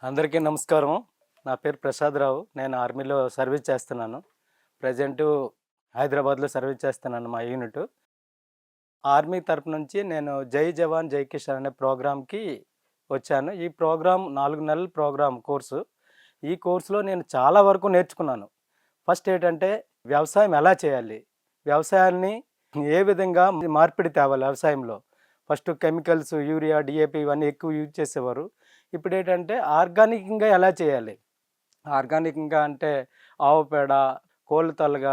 అందరికీ నమస్కారం. నా పేరు ప్రసాదరావు. నేను ఆర్మీలో సర్వీస్ చేస్తున్నాను. ప్రెజెంటు హైదరాబాద్‌లో సర్వీస్ చేస్తున్నాను మా యూనిటు. ఆర్మీ తరపు నుంచి నేను 'జై జవాన్ జై కిసాన్' అనే ప్రోగ్రామ్‌కి వచ్చాను. ఈ ప్రోగ్రామ్ 4 నెలల కోర్సు. ఈ కోర్సులో నేను చాలా వరకు నేర్చుకున్నాను. ఫస్ట్ ఏంటంటే వ్యవసాయం ఎలా చేయాలి? వ్యవసాయాన్ని ఏ విధంగా మార్పిడి తేవాలి వ్యవసాయంలో? ఫస్ట్ కెమికల్స్, యూరియా, డీఏపీ ఇవన్నీ ఎక్కువ యూజ్ చేసేవారు. ఇప్పుడేంటంటే ఆర్గానిక్‌గా ఎలా చేయాలి? ఆర్గానిక్‌గా అంటే ఆవు పేడ, కోళ్ళ తలగ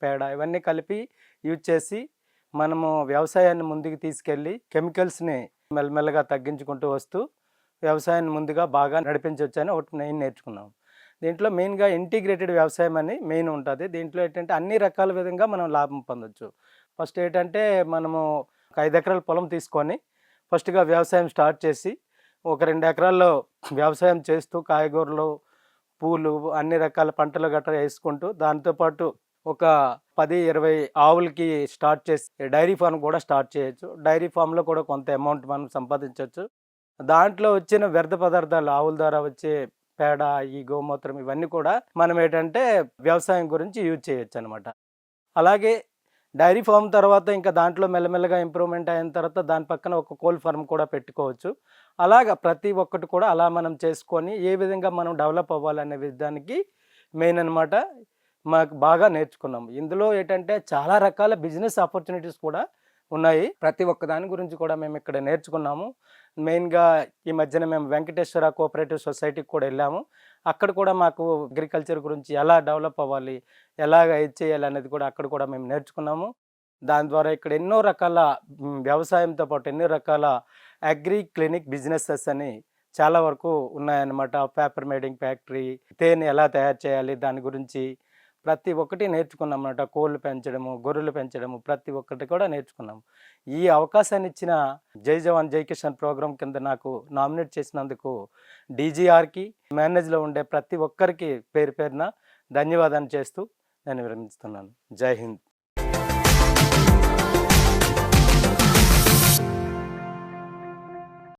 పేడ ఇవన్నీ కలిపి యూజ్ చేసి మనము వ్యవసాయాన్ని ముందుకు తీసుకెళ్ళి కెమికల్స్‌ని మెల్లమెల్లగా తగ్గించుకుంటూ వస్తూ వ్యవసాయాన్ని ముందుగా బాగా నడిపించొచ్చని ఒకటి నేను నేర్చుకున్నాం. దీంట్లో మెయిన్‌గా ఇంటిగ్రేటెడ్ వ్యవసాయం అని మెయిన్ ఉంటది. దీంట్లో ఏంటంటే అన్ని రకాల విధంగా మనం లాభం పొందొచ్చు. ఫస్ట్ ఏంటంటే మనము ఒక 5 ఎకరాల పొలం తీసుకొని ఫస్ట్‌గా వ్యవసాయం స్టార్ట్ చేసి ఒక 2 ఎకరాల్లో వ్యవసాయం చేస్తూ కాయగూరలు, పూలు అన్ని రకాల పంటలు గట్రా వేసుకుంటూ దాంతో పాటు ఒక 10, 20 ఆవులకి స్టార్ట్ చేసి డైరీ ఫార్మ్ కూడా స్టార్ట్ చేయొచ్చు. డైరీ ఫార్మ్‌లో కూడా కొంత అమౌంట్ మనం సంపాదించొచ్చు. దాంట్లో వచ్చిన వ్యర్థ పదార్థాలు ఆవుల ద్వారా వచ్చే పేడ, ఈ గోమూత్రం ఇవన్నీ కూడా మనం ఏంటంటే వ్యవసాయం గురించి యూజ్ చేయొచ్చనమాట. అలాగే డైరీ ఫార్మ్ తర్వాత ఇంకా దాంట్లో మెల్లమెల్లగా ఇంప్రూవ్‌మెంట్ అయిన తర్వాత దాని పక్కన ఒక కోళ్ల ఫార్మ్ కూడా పెట్టుకోవచ్చు. అలాగా ప్రతి ఒక్కటి కూడా అలా మనం చేసుకొని ఏ విధంగా మనం డెవలప్ అవ్వాలనే విధానికి మెయిన్ అనమాట. మాకు బాగా నేర్చుకున్నాం. ఇందులో ఏంటంటే చాలా రకాల బిజినెస్ ఆపర్చునిటీస్ కూడా ఉన్నాయి. ప్రతి ఒక్క దాని గురించి కూడా మేము ఇక్కడ నేర్చుకున్నాము. మెయిన్‌గా ఈ మధ్యన మేము వెంకటేశ్వర కోఆపరేటివ్ సొసైటీకి కూడా వెళ్ళాము. అక్కడ కూడా మాకు అగ్రికల్చర్ గురించి ఎలా డెవలప్ అవ్వాలి, ఎలాగ ఇది చేయాలి అనేది కూడా అక్కడ కూడా మేము నేర్చుకున్నాము. దాని ద్వారా ఇక్కడ ఎన్నో రకాల వ్యవసాయంతో పాటు ఎన్నో రకాల అగ్రి క్లినిక్ బిజినెసెస్ అని చాలా వరకు ఉన్నాయన్నమాట. పేపర్ మేడింగ్ ఫ్యాక్టరీ, తేనె ఎలా తయారు చేయాలి దాని గురించి ప్రతి ఒక్కటి నేర్చుకున్నామన్నమాట. కోళ్ళు పెంచడము, గొర్రెలు పెంచడము ప్రతి ఒక్కటి కూడా నేర్చుకున్నాము. ఈ అవకాశాన్ని ఇచ్చిన 'జై జవాన్ జై కిసాన్' ప్రోగ్రాం కింద నాకు నామినేట్ చేసినందుకు డీజీఆర్‌కి, మేనేజ్‌లో ఉండే ప్రతి ఒక్కరికి పేరు పేరున ధన్యవాదాలు చేస్తూ నేను విరమిస్తున్నాను. జై హింద్.